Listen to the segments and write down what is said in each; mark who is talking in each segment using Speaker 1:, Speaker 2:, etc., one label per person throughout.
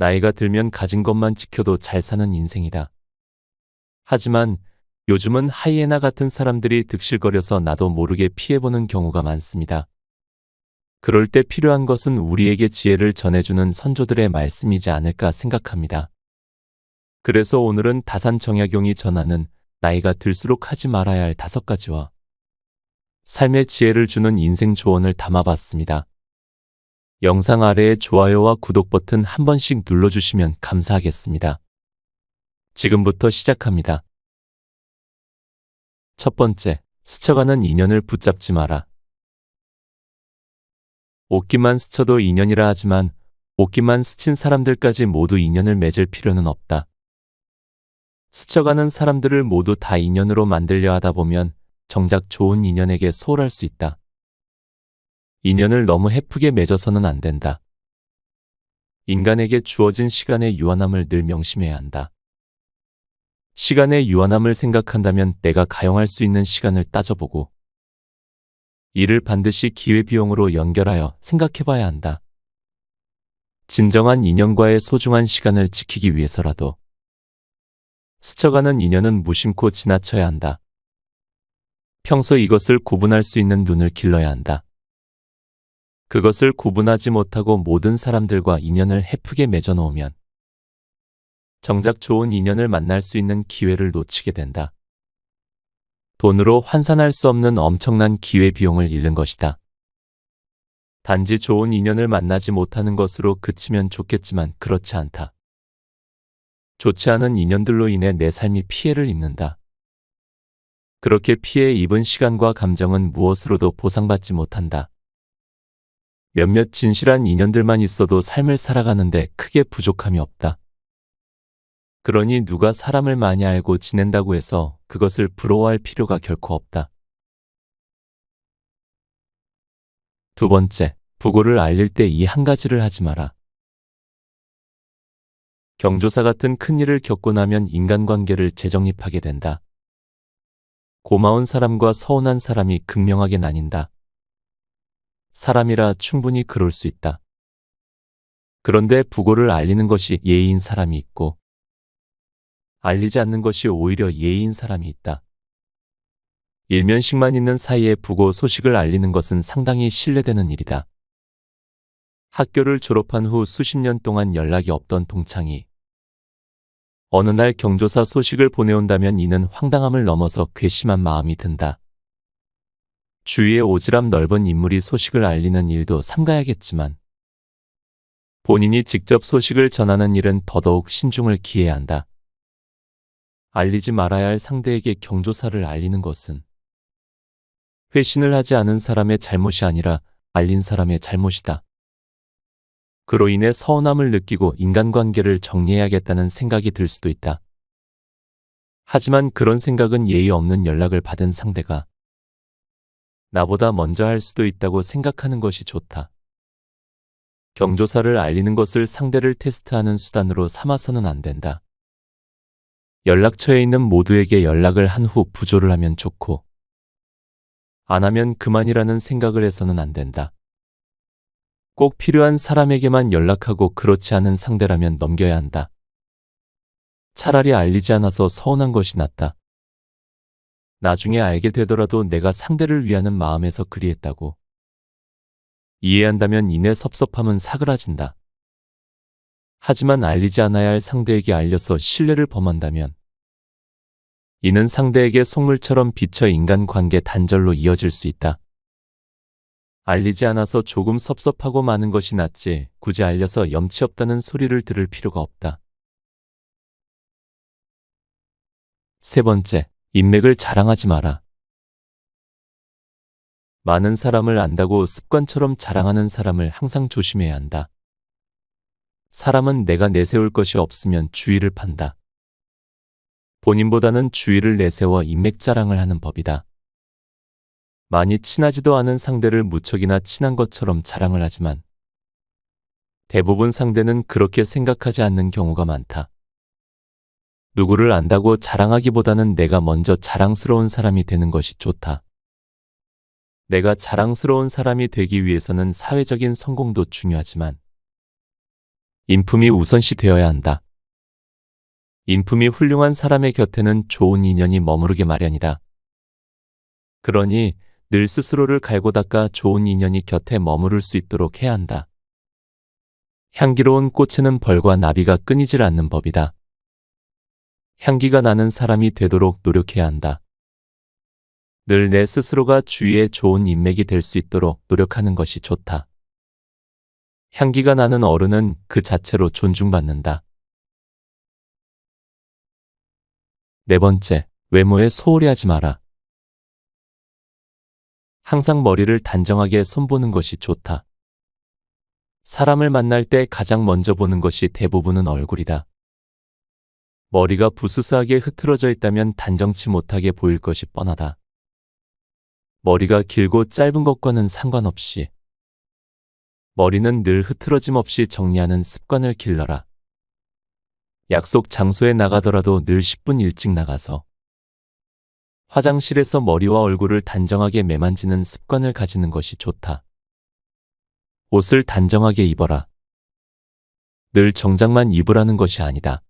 Speaker 1: 나이가 들면 가진 것만 지켜도 잘 사는 인생이다. 하지만 요즘은 하이에나 같은 사람들이 득실거려서 나도 모르게 피해보는 경우가 많습니다. 그럴 때 필요한 것은 우리에게 지혜를 전해주는 선조들의 말씀이지 않을까 생각합니다. 그래서 오늘은 다산정약용이 전하는 나이가 들수록 하지 말아야 할 5가지와 삶의 지혜를 주는 인생 조언을 담아봤습니다. 영상 아래에 좋아요와 구독 버튼 한 번씩 눌러주시면 감사하겠습니다. 지금부터 시작합니다. 첫 번째, 스쳐가는 인연을 붙잡지 마라. 옷깃만 스쳐도 인연이라 하지만 옷깃만 스친 사람들까지 모두 인연을 맺을 필요는 없다. 스쳐가는 사람들을 모두 다 인연으로 만들려 하다 보면 정작 좋은 인연에게 소홀할 수 있다. 인연을 너무 헤프게 맺어서는 안 된다. 인간에게 주어진 시간의 유한함을 늘 명심해야 한다. 시간의 유한함을 생각한다면 내가 가용할 수 있는 시간을 따져보고 이를 반드시 기회비용으로 연결하여 생각해봐야 한다. 진정한 인연과의 소중한 시간을 지키기 위해서라도 스쳐가는 인연은 무심코 지나쳐야 한다. 평소 이것을 구분할 수 있는 눈을 길러야 한다. 그것을 구분하지 못하고 모든 사람들과 인연을 헤프게 맺어놓으면 정작 좋은 인연을 만날 수 있는 기회를 놓치게 된다. 돈으로 환산할 수 없는 엄청난 기회비용을 잃는 것이다. 단지 좋은 인연을 만나지 못하는 것으로 그치면 좋겠지만 그렇지 않다. 좋지 않은 인연들로 인해 내 삶이 피해를 입는다. 그렇게 피해 입은 시간과 감정은 무엇으로도 보상받지 못한다. 몇몇 진실한 인연들만 있어도 삶을 살아가는데 크게 부족함이 없다. 그러니 누가 사람을 많이 알고 지낸다고 해서 그것을 부러워할 필요가 결코 없다. 두 번째, 부고를 알릴 때 이 한 가지를 하지 마라. 경조사 같은 큰일을 겪고 나면 인간관계를 재정립하게 된다. 고마운 사람과 서운한 사람이 극명하게 나뉜다. 사람이라 충분히 그럴 수 있다. 그런데 부고를 알리는 것이 예의인 사람이 있고 알리지 않는 것이 오히려 예의인 사람이 있다. 일면식만 있는 사이에 부고 소식을 알리는 것은 상당히 신뢰되는 일이다. 학교를 졸업한 후 수십 년 동안 연락이 없던 동창이 어느 날 경조사 소식을 보내온다면 이는 황당함을 넘어서 괘씸한 마음이 든다. 주위에 오지랖 넓은 인물이 소식을 알리는 일도 삼가야겠지만 본인이 직접 소식을 전하는 일은 더더욱 신중을 기해야 한다. 알리지 말아야 할 상대에게 경조사를 알리는 것은 회신을 하지 않은 사람의 잘못이 아니라 알린 사람의 잘못이다. 그로 인해 서운함을 느끼고 인간관계를 정리해야겠다는 생각이 들 수도 있다. 하지만 그런 생각은 예의 없는 연락을 받은 상대가 나보다 먼저 할 수도 있다고 생각하는 것이 좋다. 경조사를 알리는 것을 상대를 테스트하는 수단으로 삼아서는 안 된다. 연락처에 있는 모두에게 연락을 한 후 부조를 하면 좋고 안 하면 그만이라는 생각을 해서는 안 된다. 꼭 필요한 사람에게만 연락하고 그렇지 않은 상대라면 넘겨야 한다. 차라리 알리지 않아서 서운한 것이 낫다. 나중에 알게 되더라도 내가 상대를 위하는 마음에서 그리했다고 이해한다면 이내 섭섭함은 사그라진다. 하지만 알리지 않아야 할 상대에게 알려서 신뢰를 범한다면 이는 상대에게 속물처럼 비쳐 인간관계 단절로 이어질 수 있다. 알리지 않아서 조금 섭섭하고 마는 것이 낫지 굳이 알려서 염치 없다는 소리를 들을 필요가 없다. 세 번째, 인맥을 자랑하지 마라. 많은 사람을 안다고 습관처럼 자랑하는 사람을 항상 조심해야 한다. 사람은 내가 내세울 것이 없으면 주의를 판다. 본인보다는 주의를 내세워 인맥 자랑을 하는 법이다. 많이 친하지도 않은 상대를 무척이나 친한 것처럼 자랑을 하지만 대부분 상대는 그렇게 생각하지 않는 경우가 많다. 누구를 안다고 자랑하기보다는 내가 먼저 자랑스러운 사람이 되는 것이 좋다. 내가 자랑스러운 사람이 되기 위해서는 사회적인 성공도 중요하지만 인품이 우선시 되어야 한다. 인품이 훌륭한 사람의 곁에는 좋은 인연이 머무르게 마련이다. 그러니 늘 스스로를 갈고 닦아 좋은 인연이 곁에 머무를 수 있도록 해야 한다. 향기로운 꽃에는 벌과 나비가 끊이질 않는 법이다. 향기가 나는 사람이 되도록 노력해야 한다. 늘 내 스스로가 주위에 좋은 인맥이 될 수 있도록 노력하는 것이 좋다. 향기가 나는 어른은 그 자체로 존중받는다. 네 번째, 외모에 소홀히 하지 마라. 항상 머리를 단정하게 손보는 것이 좋다. 사람을 만날 때 가장 먼저 보는 것이 대부분은 얼굴이다. 머리가 부스스하게 흐트러져 있다면 단정치 못하게 보일 것이 뻔하다. 머리가 길고 짧은 것과는 상관없이 머리는 늘 흐트러짐 없이 정리하는 습관을 길러라. 약속 장소에 나가더라도 늘 10분 일찍 나가서 화장실에서 머리와 얼굴을 단정하게 매만지는 습관을 가지는 것이 좋다. 옷을 단정하게 입어라. 늘 정장만 입으라는 것이 아니다.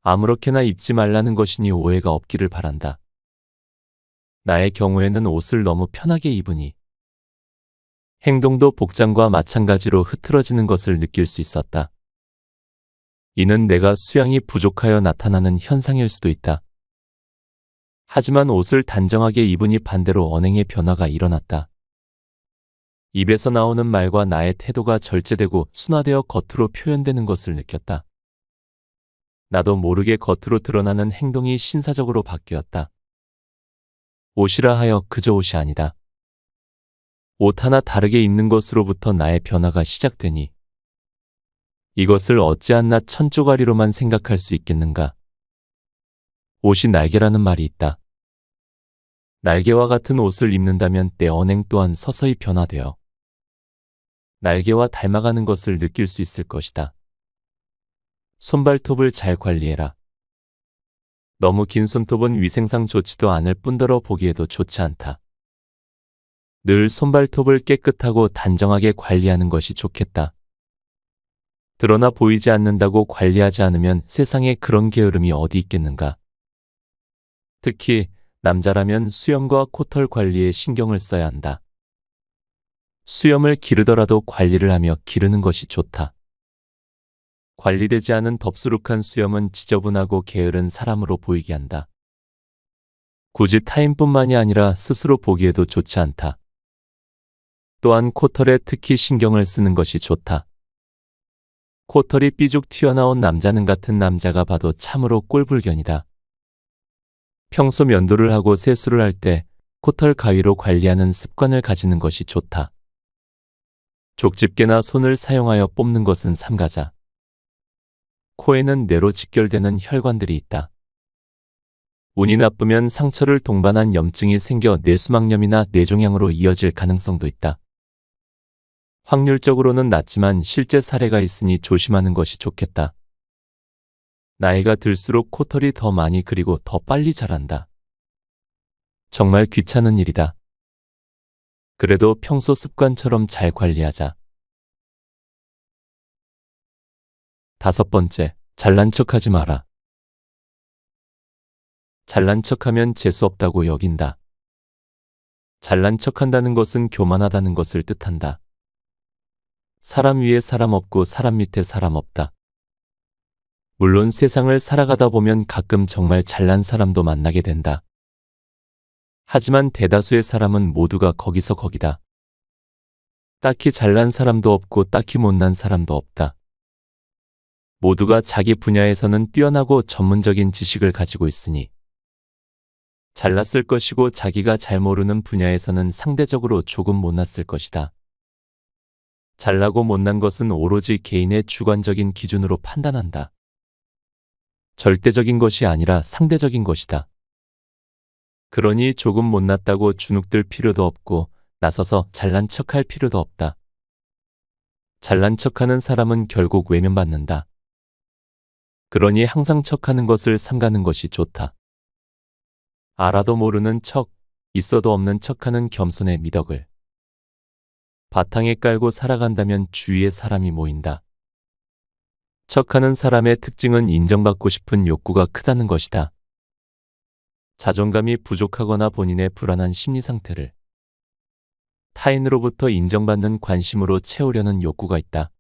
Speaker 1: 아무렇게나 입지 말라는 것이니 오해가 없기를 바란다. 나의 경우에는 옷을 너무 편하게 입으니 행동도 복장과 마찬가지로 흐트러지는 것을 느낄 수 있었다. 이는 내가 수양이 부족하여 나타나는 현상일 수도 있다. 하지만 옷을 단정하게 입으니 반대로 언행의 변화가 일어났다. 입에서 나오는 말과 나의 태도가 절제되고 순화되어 겉으로 표현되는 것을 느꼈다. 나도 모르게 겉으로 드러나는 행동이 신사적으로 바뀌었다. 옷이라 하여 그저 옷이 아니다. 옷 하나 다르게 입는 것으로부터 나의 변화가 시작되니 이것을 어찌한나 천조가리로만 생각할 수 있겠는가. 옷이 날개라는 말이 있다. 날개와 같은 옷을 입는다면 내 언행 또한 서서히 변화되어 날개와 닮아가는 것을 느낄 수 있을 것이다. 손발톱을 잘 관리해라. 너무 긴 손톱은 위생상 좋지도 않을 뿐더러 보기에도 좋지 않다. 늘 손발톱을 깨끗하고 단정하게 관리하는 것이 좋겠다. 드러나 보이지 않는다고 관리하지 않으면 세상에 그런 게으름이 어디 있겠는가. 특히 남자라면 수염과 코털 관리에 신경을 써야 한다. 수염을 기르더라도 관리를 하며 기르는 것이 좋다. 관리되지 않은 덥수룩한 수염은 지저분하고 게으른 사람으로 보이게 한다. 굳이 타인뿐만이 아니라 스스로 보기에도 좋지 않다. 또한 코털에 특히 신경을 쓰는 것이 좋다. 코털이 삐죽 튀어나온 남자는 같은 남자가 봐도 참으로 꼴불견이다. 평소 면도를 하고 세수를 할 때 코털 가위로 관리하는 습관을 가지는 것이 좋다. 족집게나 손을 사용하여 뽑는 것은 삼가자. 코에는 뇌로 직결되는 혈관들이 있다. 운이 나쁘면 상처를 동반한 염증이 생겨 뇌수막염이나 뇌종양으로 이어질 가능성도 있다. 확률적으로는 낮지만 실제 사례가 있으니 조심하는 것이 좋겠다. 나이가 들수록 코털이 더 많이 그리고 더 빨리 자란다. 정말 귀찮은 일이다. 그래도 평소 습관처럼 잘 관리하자. 5번째, 잘난 척하지 마라. 잘난 척하면 재수없다고 여긴다. 잘난 척한다는 것은 교만하다는 것을 뜻한다. 사람 위에 사람 없고 사람 밑에 사람 없다. 물론 세상을 살아가다 보면 가끔 정말 잘난 사람도 만나게 된다. 하지만 대다수의 사람은 모두가 거기서 거기다. 딱히 잘난 사람도 없고 딱히 못난 사람도 없다. 모두가 자기 분야에서는 뛰어나고 전문적인 지식을 가지고 있으니 잘났을 것이고 자기가 잘 모르는 분야에서는 상대적으로 조금 못났을 것이다. 잘나고 못난 것은 오로지 개인의 주관적인 기준으로 판단한다. 절대적인 것이 아니라 상대적인 것이다. 그러니 조금 못났다고 주눅들 필요도 없고 나서서 잘난 척할 필요도 없다. 잘난 척하는 사람은 결국 외면받는다. 그러니 항상 척하는 것을 삼가는 것이 좋다. 알아도 모르는 척, 있어도 없는 척하는 겸손의 미덕을 바탕에 깔고 살아간다면 주위에 사람이 모인다. 척하는 사람의 특징은 인정받고 싶은 욕구가 크다는 것이다. 자존감이 부족하거나 본인의 불안한 심리 상태를 타인으로부터 인정받는 관심으로 채우려는 욕구가 있다.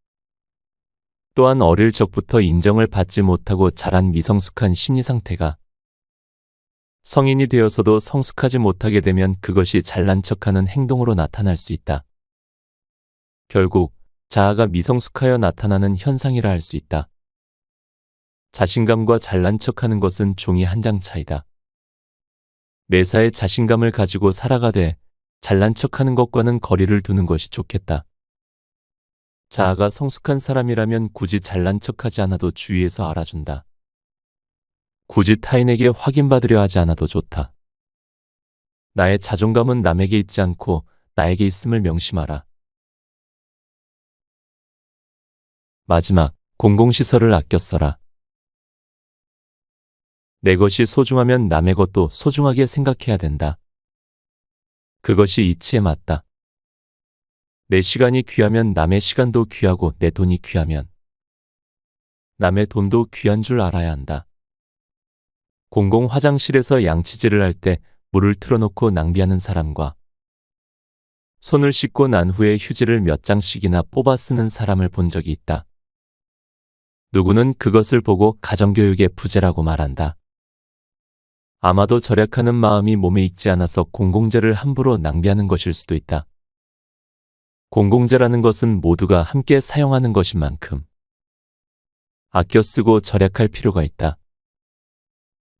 Speaker 1: 또한 어릴 적부터 인정을 받지 못하고 자란 미성숙한 심리 상태가 성인이 되어서도 성숙하지 못하게 되면 그것이 잘난 척하는 행동으로 나타날 수 있다. 결국 자아가 미성숙하여 나타나는 현상이라 할 수 있다. 자신감과 잘난 척하는 것은 종이 한 장 차이다. 매사에 자신감을 가지고 살아가되 잘난 척하는 것과는 거리를 두는 것이 좋겠다. 자아가 성숙한 사람이라면 굳이 잘난 척하지 않아도 주위에서 알아준다. 굳이 타인에게 확인받으려 하지 않아도 좋다. 나의 자존감은 남에게 있지 않고 나에게 있음을 명심하라. 마지막, 공공시설을 아껴 써라. 내 것이 소중하면 남의 것도 소중하게 생각해야 된다. 그것이 이치에 맞다. 내 시간이 귀하면 남의 시간도 귀하고 내 돈이 귀하면 남의 돈도 귀한 줄 알아야 한다. 공공 화장실에서 양치질을 할 때 물을 틀어놓고 낭비하는 사람과 손을 씻고 난 후에 휴지를 몇 장씩이나 뽑아 쓰는 사람을 본 적이 있다. 누구는 그것을 보고 가정교육의 부재라고 말한다. 아마도 절약하는 마음이 몸에 익지 않아서 공공재를 함부로 낭비하는 것일 수도 있다. 공공재라는 것은 모두가 함께 사용하는 것인 만큼 아껴 쓰고 절약할 필요가 있다.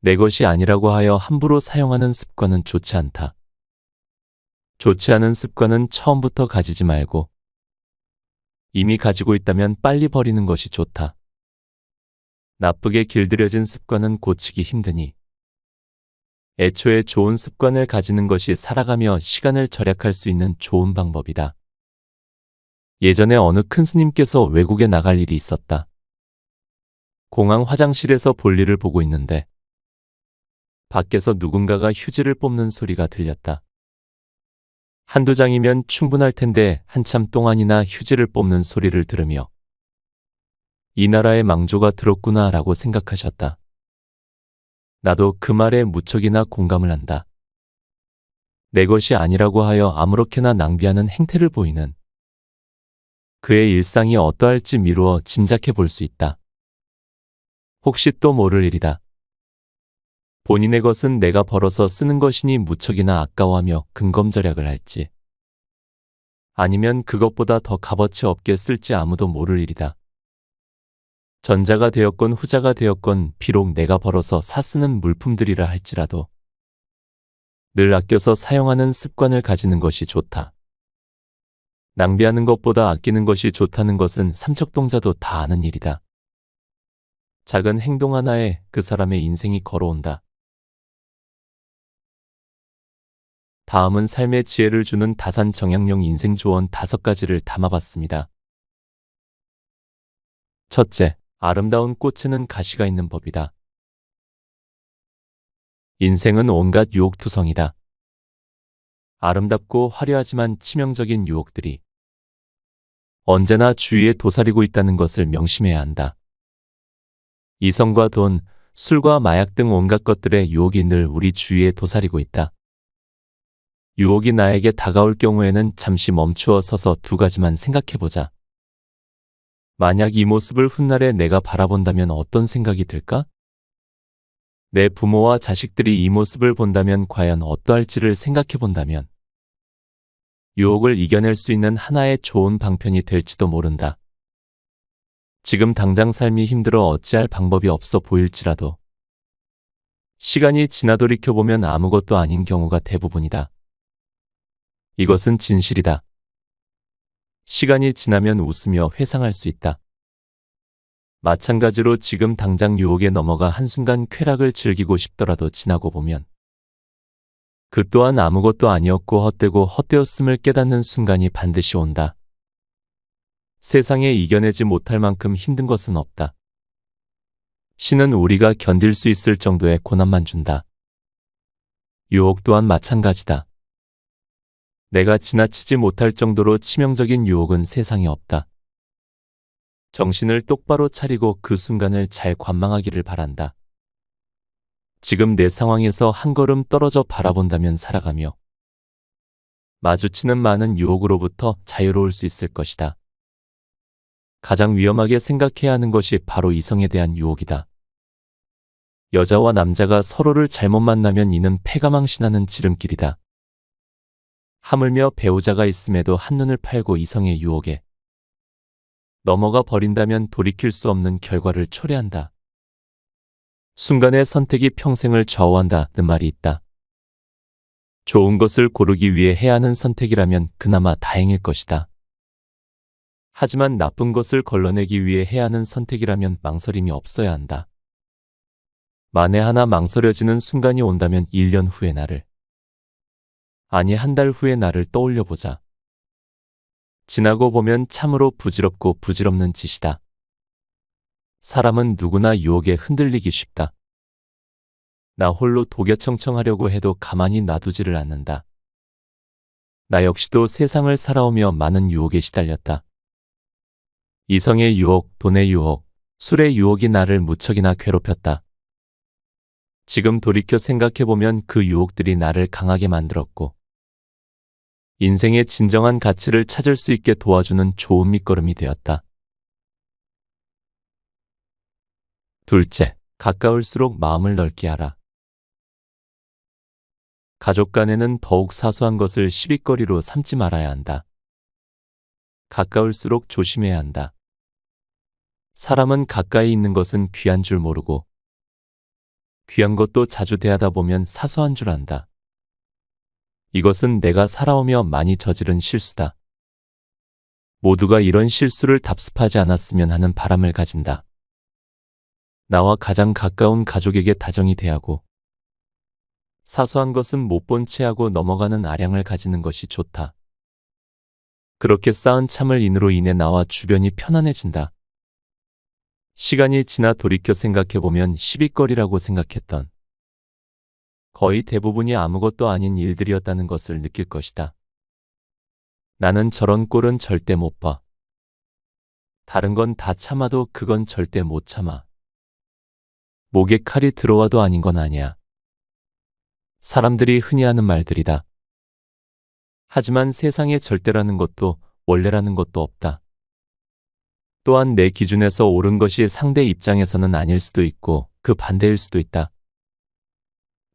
Speaker 1: 내 것이 아니라고 하여 함부로 사용하는 습관은 좋지 않다. 좋지 않은 습관은 처음부터 가지지 말고 이미 가지고 있다면 빨리 버리는 것이 좋다. 나쁘게 길들여진 습관은 고치기 힘드니 애초에 좋은 습관을 가지는 것이 살아가며 시간을 절약할 수 있는 좋은 방법이다. 예전에 어느 큰 스님께서 외국에 나갈 일이 있었다. 공항 화장실에서 볼일을 보고 있는데 밖에서 누군가가 휴지를 뽑는 소리가 들렸다. 한두 장이면 충분할 텐데 한참 동안이나 휴지를 뽑는 소리를 들으며 이 나라의 망조가 들었구나 라고 생각하셨다. 나도 그 말에 무척이나 공감을 한다. 내 것이 아니라고 하여 아무렇게나 낭비하는 행태를 보이는 그의 일상이 어떠할지 미루어 짐작해 볼 수 있다. 혹시 또 모를 일이다. 본인의 것은 내가 벌어서 쓰는 것이니 무척이나 아까워하며 근검절약을 할지 아니면 그것보다 더 값어치 없게 쓸지 아무도 모를 일이다. 전자가 되었건 후자가 되었건 비록 내가 벌어서 사 쓰는 물품들이라 할지라도 늘 아껴서 사용하는 습관을 가지는 것이 좋다. 낭비하는 것보다 아끼는 것이 좋다는 것은 삼척동자도 다 아는 일이다. 작은 행동 하나에 그 사람의 인생이 걸어온다. 다음은 삶의 지혜를 주는 다산 정약용 인생 조언 5가지를 담아봤습니다. 첫째, 아름다운 꽃에는 가시가 있는 법이다. 인생은 온갖 유혹투성이다. 아름답고 화려하지만 치명적인 유혹들이 언제나 주위에 도사리고 있다는 것을 명심해야 한다. 이성과 돈, 술과 마약 등 온갖 것들의 유혹이 늘 우리 주위에 도사리고 있다. 유혹이 나에게 다가올 경우에는 잠시 멈추어 서서 2가지만 생각해보자. 만약 이 모습을 훗날에 내가 바라본다면 어떤 생각이 들까? 내 부모와 자식들이 이 모습을 본다면 과연 어떠할지를 생각해본다면 유혹을 이겨낼 수 있는 하나의 좋은 방편이 될지도 모른다. 지금 당장 삶이 힘들어 어찌할 방법이 없어 보일지라도 시간이 지나 돌이켜보면 아무것도 아닌 경우가 대부분이다. 이것은 진실이다. 시간이 지나면 웃으며 회상할 수 있다. 마찬가지로 지금 당장 유혹에 넘어가 한순간 쾌락을 즐기고 싶더라도 지나고 보면 그 또한 아무것도 아니었고 헛되고 헛되었음을 깨닫는 순간이 반드시 온다. 세상에 이겨내지 못할 만큼 힘든 것은 없다. 신은 우리가 견딜 수 있을 정도의 고난만 준다. 유혹 또한 마찬가지다. 내가 지나치지 못할 정도로 치명적인 유혹은 세상에 없다. 정신을 똑바로 차리고 그 순간을 잘 관망하기를 바란다. 지금 내 상황에서 한 걸음 떨어져 바라본다면 살아가며 마주치는 많은 유혹으로부터 자유로울 수 있을 것이다. 가장 위험하게 생각해야 하는 것이 바로 이성에 대한 유혹이다. 여자와 남자가 서로를 잘못 만나면 이는 패가망신하는 지름길이다. 하물며 배우자가 있음에도 한눈을 팔고 이성의 유혹에 넘어가 버린다면 돌이킬 수 없는 결과를 초래한다. 순간의 선택이 평생을 좌우한다는 말이 있다. 좋은 것을 고르기 위해 해야 하는 선택이라면 그나마 다행일 것이다. 하지만 나쁜 것을 걸러내기 위해 해야 하는 선택이라면 망설임이 없어야 한다. 만에 하나 망설여지는 순간이 온다면 1년 후의 나를, 아니 한 달 후의 나를 떠올려 보자. 지나고 보면 참으로 부질없고 부질없는 짓이다. 사람은 누구나 유혹에 흔들리기 쉽다. 나 홀로 독야청청하려고 해도 가만히 놔두지를 않는다. 나 역시도 세상을 살아오며 많은 유혹에 시달렸다. 이성의 유혹, 돈의 유혹, 술의 유혹이 나를 무척이나 괴롭혔다. 지금 돌이켜 생각해보면 그 유혹들이 나를 강하게 만들었고 인생의 진정한 가치를 찾을 수 있게 도와주는 좋은 밑거름이 되었다. 둘째, 가까울수록 마음을 넓게 하라. 가족 간에는 더욱 사소한 것을 시비거리로 삼지 말아야 한다. 가까울수록 조심해야 한다. 사람은 가까이 있는 것은 귀한 줄 모르고 귀한 것도 자주 대하다 보면 사소한 줄 안다. 이것은 내가 살아오며 많이 저지른 실수다. 모두가 이런 실수를 답습하지 않았으면 하는 바람을 가진다. 나와 가장 가까운 가족에게 다정히 대하고 사소한 것은 못 본 채 하고 넘어가는 아량을 가지는 것이 좋다. 그렇게 쌓은 참을 인으로 인해 나와 주변이 편안해진다. 시간이 지나 돌이켜 생각해보면 시비거리라고 생각했던 거의 대부분이 아무것도 아닌 일들이었다는 것을 느낄 것이다. 나는 저런 꼴은 절대 못 봐. 다른 건 다 참아도 그건 절대 못 참아. 목에 칼이 들어와도 아닌 건 아니야. 사람들이 흔히 하는 말들이다. 하지만 세상에 절대라는 것도 원래라는 것도 없다. 또한 내 기준에서 옳은 것이 상대 입장에서는 아닐 수도 있고 그 반대일 수도 있다.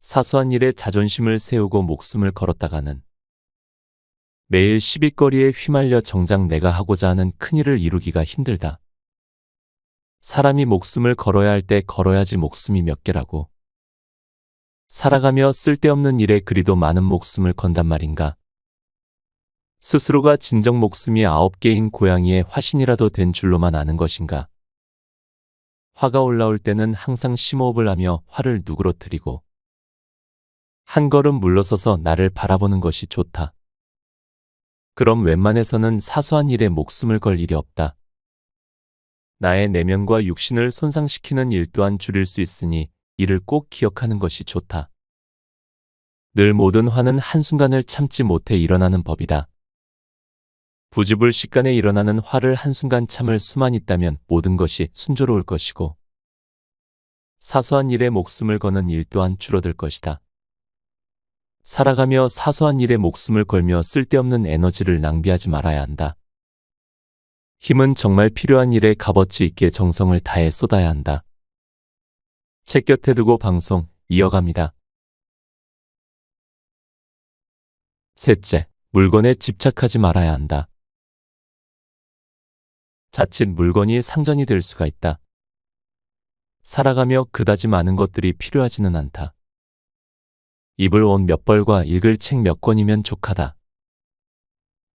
Speaker 1: 사소한 일에 자존심을 세우고 목숨을 걸었다가는 매일 시비거리에 휘말려 정작 내가 하고자 하는 큰일을 이루기가 힘들다. 사람이 목숨을 걸어야 할 때 걸어야지 목숨이 몇 개라고. 살아가며 쓸데없는 일에 그리도 많은 목숨을 건단 말인가. 스스로가 진정 목숨이 9개인 고양이의 화신이라도 된 줄로만 아는 것인가. 화가 올라올 때는 항상 심호흡을 하며 화를 누그러뜨리고 한 걸음 물러서서 나를 바라보는 것이 좋다. 그럼 웬만해서는 사소한 일에 목숨을 걸 일이 없다. 나의 내면과 육신을 손상시키는 일 또한 줄일 수 있으니 이를 꼭 기억하는 것이 좋다. 늘 모든 화는 한순간을 참지 못해 일어나는 법이다. 부지불식간에 일어나는 화를 한순간 참을 수만 있다면 모든 것이 순조로울 것이고 사소한 일에 목숨을 거는 일 또한 줄어들 것이다. 살아가며 사소한 일에 목숨을 걸며 쓸데없는 에너지를 낭비하지 말아야 한다. 힘은 정말 필요한 일에 값어치 있게 정성을 다해 쏟아야 한다. 책 곁에 두고 방송 이어갑니다. 셋째, 물건에 집착하지 말아야 한다. 자칫 물건이 상전이 될 수가 있다. 살아가며 그다지 많은 것들이 필요하지는 않다. 입을 옷 몇 벌과 읽을 책 몇 권이면 족하다.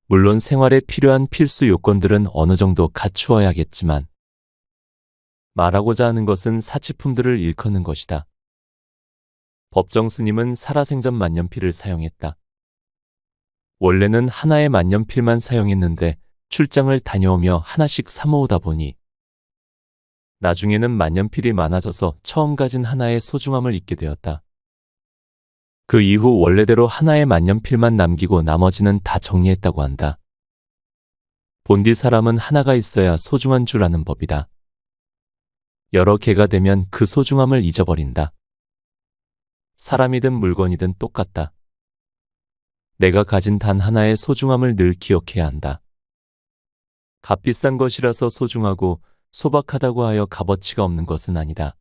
Speaker 1: 물론 생활에 필요한 필수 요건들은 어느 정도 갖추어야겠지만 말하고자 하는 것은 사치품들을 일컫는 것이다. 법정 스님은 살아생전 만년필을 사용했다. 원래는 하나의 만년필만 사용했는데 출장을 다녀오며 하나씩 사모으다 보니 나중에는 만년필이 많아져서 처음 가진 하나의 소중함을 잊게 되었다. 그 이후 원래대로 하나의 만년필만 남기고 나머지는 다 정리했다고 한다. 본디 사람은 하나가 있어야 소중한 줄 아는 법이다. 여러 개가 되면 그 소중함을 잊어버린다. 사람이든 물건이든 똑같다. 내가 가진 단 하나의 소중함을 늘 기억해야 한다. 값비싼 것이라서 소중하고 소박하다고 하여 값어치가 없는 것은 아니다.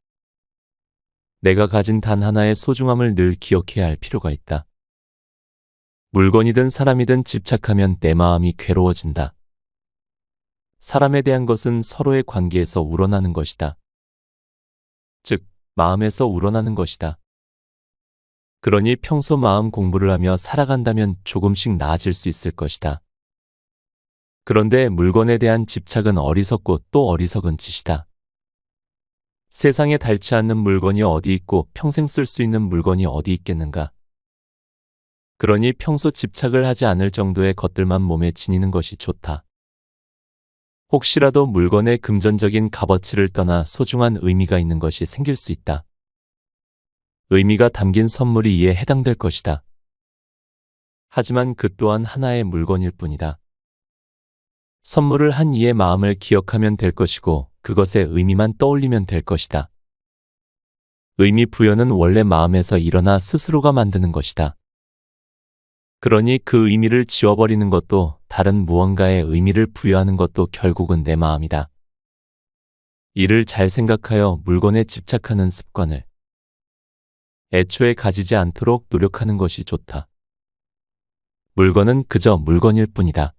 Speaker 1: 내가 가진 단 하나의 소중함을 늘 기억해야 할 필요가 있다. 물건이든 사람이든 집착하면 내 마음이 괴로워진다. 사람에 대한 것은 서로의 관계에서 우러나는 것이다. 즉, 마음에서 우러나는 것이다. 그러니 평소 마음 공부를 하며 살아간다면 조금씩 나아질 수 있을 것이다. 그런데 물건에 대한 집착은 어리석고 또 어리석은 짓이다. 세상에 닳지 않는 물건이 어디 있고 평생 쓸 수 있는 물건이 어디 있겠는가? 그러니 평소 집착을 하지 않을 정도의 것들만 몸에 지니는 것이 좋다. 혹시라도 물건의 금전적인 값어치를 떠나 소중한 의미가 있는 것이 생길 수 있다. 의미가 담긴 선물이 이에 해당될 것이다. 하지만 그 또한 하나의 물건일 뿐이다. 선물을 한 이의 마음을 기억하면 될 것이고 그것의 의미만 떠올리면 될 것이다. 의미 부여는 원래 마음에서 일어나 스스로가 만드는 것이다. 그러니 그 의미를 지워버리는 것도 다른 무언가의 의미를 부여하는 것도 결국은 내 마음이다. 이를 잘 생각하여 물건에 집착하는 습관을 애초에 가지지 않도록 노력하는 것이 좋다. 물건은 그저 물건일 뿐이다.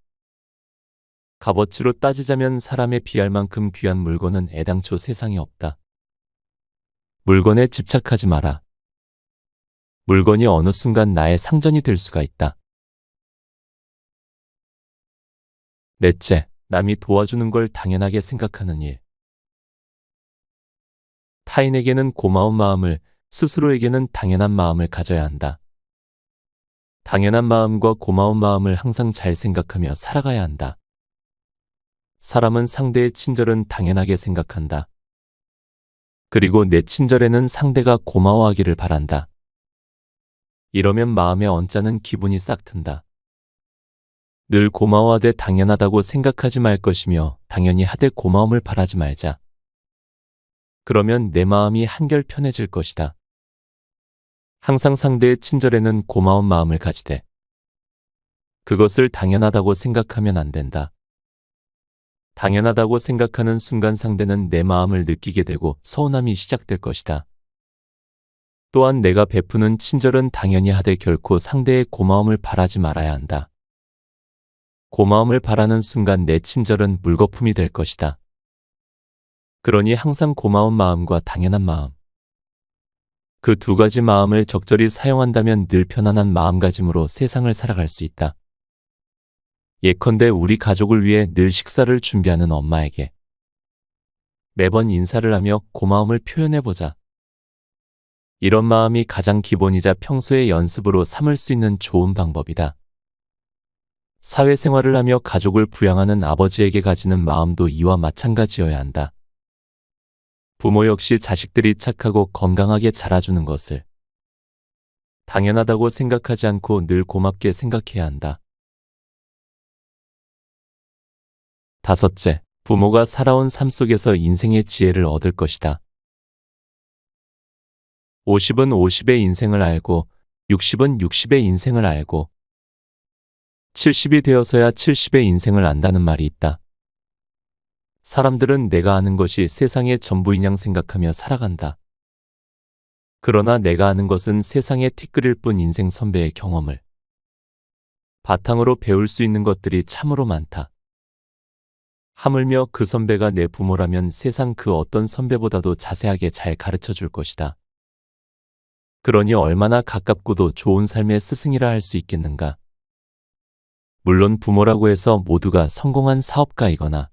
Speaker 1: 값어치로 따지자면 사람에 비할 만큼 귀한 물건은 애당초 세상에 없다. 물건에 집착하지 마라. 물건이 어느 순간 나의 상전이 될 수가 있다. 넷째, 남이 도와주는 걸 당연하게 생각하는 일. 타인에게는 고마운 마음을, 스스로에게는 당연한 마음을 가져야 한다. 당연한 마음과 고마운 마음을 항상 잘 생각하며 살아가야 한다. 사람은 상대의 친절은 당연하게 생각한다. 그리고 내 친절에는 상대가 고마워하기를 바란다. 이러면 마음의 언짢은 기분이 싹 튼다. 늘 고마워하되 당연하다고 생각하지 말 것이며 당연히 하되 고마움을 바라지 말자. 그러면 내 마음이 한결 편해질 것이다. 항상 상대의 친절에는 고마운 마음을 가지되 그것을 당연하다고 생각하면 안 된다. 당연하다고 생각하는 순간 상대는 내 마음을 느끼게 되고 서운함이 시작될 것이다. 또한 내가 베푸는 친절은 당연히 하되 결코 상대의 고마움을 바라지 말아야 한다. 고마움을 바라는 순간 내 친절은 물거품이 될 것이다. 그러니 항상 고마운 마음과 당연한 마음, 그 두 가지 마음을 적절히 사용한다면 늘 편안한 마음가짐으로 세상을 살아갈 수 있다. 예컨대 우리 가족을 위해 늘 식사를 준비하는 엄마에게 매번 인사를 하며 고마움을 표현해보자. 이런 마음이 가장 기본이자 평소의 연습으로 삼을 수 있는 좋은 방법이다. 사회생활을 하며 가족을 부양하는 아버지에게 가지는 마음도 이와 마찬가지여야 한다. 부모 역시 자식들이 착하고 건강하게 자라주는 것을 당연하다고 생각하지 않고 늘 고맙게 생각해야 한다. 다섯째, 부모가 살아온 삶 속에서 인생의 지혜를 얻을 것이다. 50은 50의 인생을 알고 60은 60의 인생을 알고 70이 되어서야 70의 인생을 안다는 말이 있다. 사람들은 내가 아는 것이 세상의 전부인 양 생각하며 살아간다. 그러나 내가 아는 것은 세상의 티끌일 뿐 인생 선배의 경험을 바탕으로 배울 수 있는 것들이 참으로 많다. 하물며 그 선배가 내 부모라면 세상 그 어떤 선배보다도 자세하게 잘 가르쳐 줄 것이다. 그러니 얼마나 가깝고도 좋은 삶의 스승이라 할 수 있겠는가. 물론 부모라고 해서 모두가 성공한 사업가이거나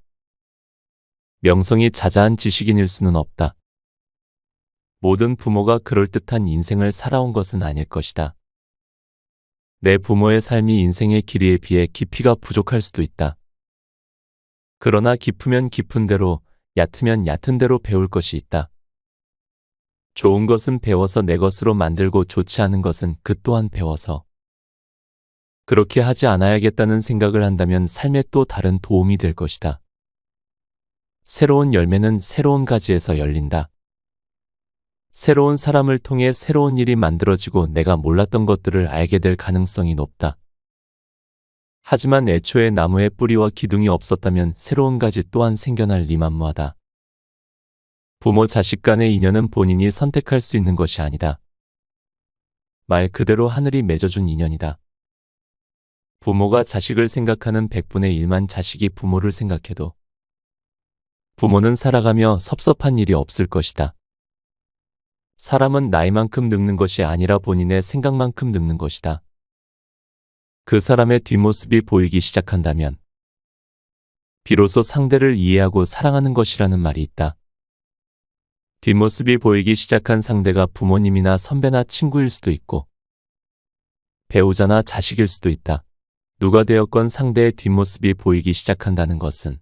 Speaker 1: 명성이 자자한 지식인일 수는 없다. 모든 부모가 그럴듯한 인생을 살아온 것은 아닐 것이다. 내 부모의 삶이 인생의 길이에 비해 깊이가 부족할 수도 있다. 그러나 깊으면 깊은 대로, 얕으면 얕은 대로 배울 것이 있다. 좋은 것은 배워서 내 것으로 만들고 좋지 않은 것은 그 또한 배워서 그렇게 하지 않아야겠다는 생각을 한다면 삶에 또 다른 도움이 될 것이다. 새로운 열매는 새로운 가지에서 열린다. 새로운 사람을 통해 새로운 일이 만들어지고 내가 몰랐던 것들을 알게 될 가능성이 높다. 하지만 애초에 나무에 뿌리와 기둥이 없었다면 새로운 가지 또한 생겨날 리만무하다. 부모 자식 간의 인연은 본인이 선택할 수 있는 것이 아니다. 말 그대로 하늘이 맺어준 인연이다. 부모가 자식을 생각하는 100분의 1만 자식이 부모를 생각해도 부모는 살아가며 섭섭한 일이 없을 것이다. 사람은 나이만큼 늙는 것이 아니라 본인의 생각만큼 늙는 것이다. 그 사람의 뒷모습이 보이기 시작한다면 비로소 상대를 이해하고 사랑하는 것이라는 말이 있다. 뒷모습이 보이기 시작한 상대가 부모님이나 선배나 친구일 수도 있고 배우자나 자식일 수도 있다. 누가 되었건 상대의 뒷모습이 보이기 시작한다는 것은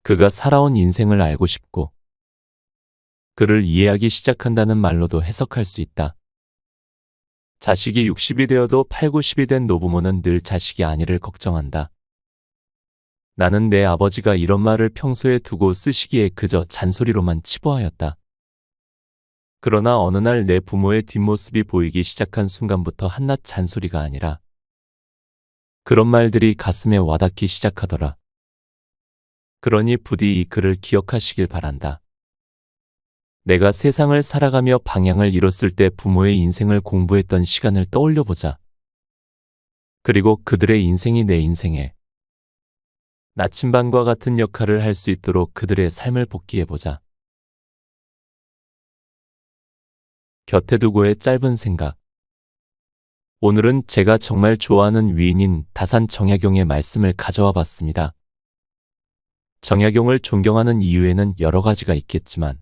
Speaker 1: 그가 살아온 인생을 알고 싶고 그를 이해하기 시작한다는 말로도 해석할 수 있다. 자식이 60이 되어도 8, 90이 된 노부모는 늘 자식이 아니를 걱정한다. 나는 내 아버지가 이런 말을 평소에 두고 쓰시기에 그저 잔소리로만 치부하였다. 그러나 어느 날 내 부모의 뒷모습이 보이기 시작한 순간부터 한낱 잔소리가 아니라 그런 말들이 가슴에 와닿기 시작하더라. 그러니 부디 이 글을 기억하시길 바란다. 내가 세상을 살아가며 방향을 잃었을 때 부모의 인생을 공부했던 시간을 떠올려 보자. 그리고 그들의 인생이 내 인생에 나침반과 같은 역할을 할 수 있도록 그들의 삶을 복기해 보자. 곁에 두고의 짧은 생각. 오늘은 제가 정말 좋아하는 위인인 다산 정약용의 말씀을 가져와 봤습니다. 정약용을 존경하는 이유에는 여러 가지가 있겠지만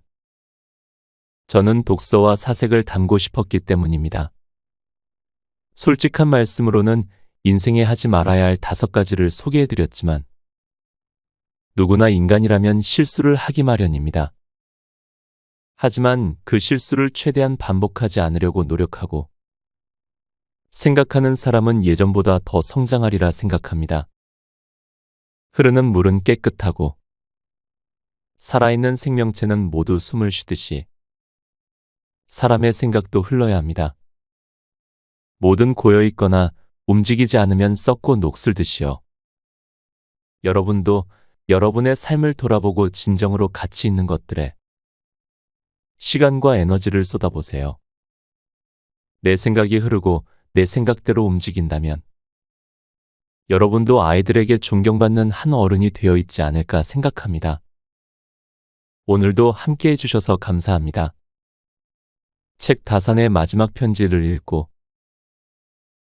Speaker 1: 저는 독서와 사색을 담고 싶었기 때문입니다. 솔직한 말씀으로는 인생에 하지 말아야 할 5가지를 소개해드렸지만 누구나 인간이라면 실수를 하기 마련입니다. 하지만 그 실수를 최대한 반복하지 않으려고 노력하고 생각하는 사람은 예전보다 더 성장하리라 생각합니다. 흐르는 물은 깨끗하고 살아있는 생명체는 모두 숨을 쉬듯이 사람의 생각도 흘러야 합니다. 모든 고여있거나 움직이지 않으면 썩고 녹슬듯이요. 여러분도 여러분의 삶을 돌아보고 진정으로 가치 있는 것들에 시간과 에너지를 쏟아보세요. 내 생각이 흐르고 내 생각대로 움직인다면 여러분도 아이들에게 존경받는 한 어른이 되어 있지 않을까 생각합니다. 오늘도 함께 해주셔서 감사합니다. 책 다산의 마지막 편지를 읽고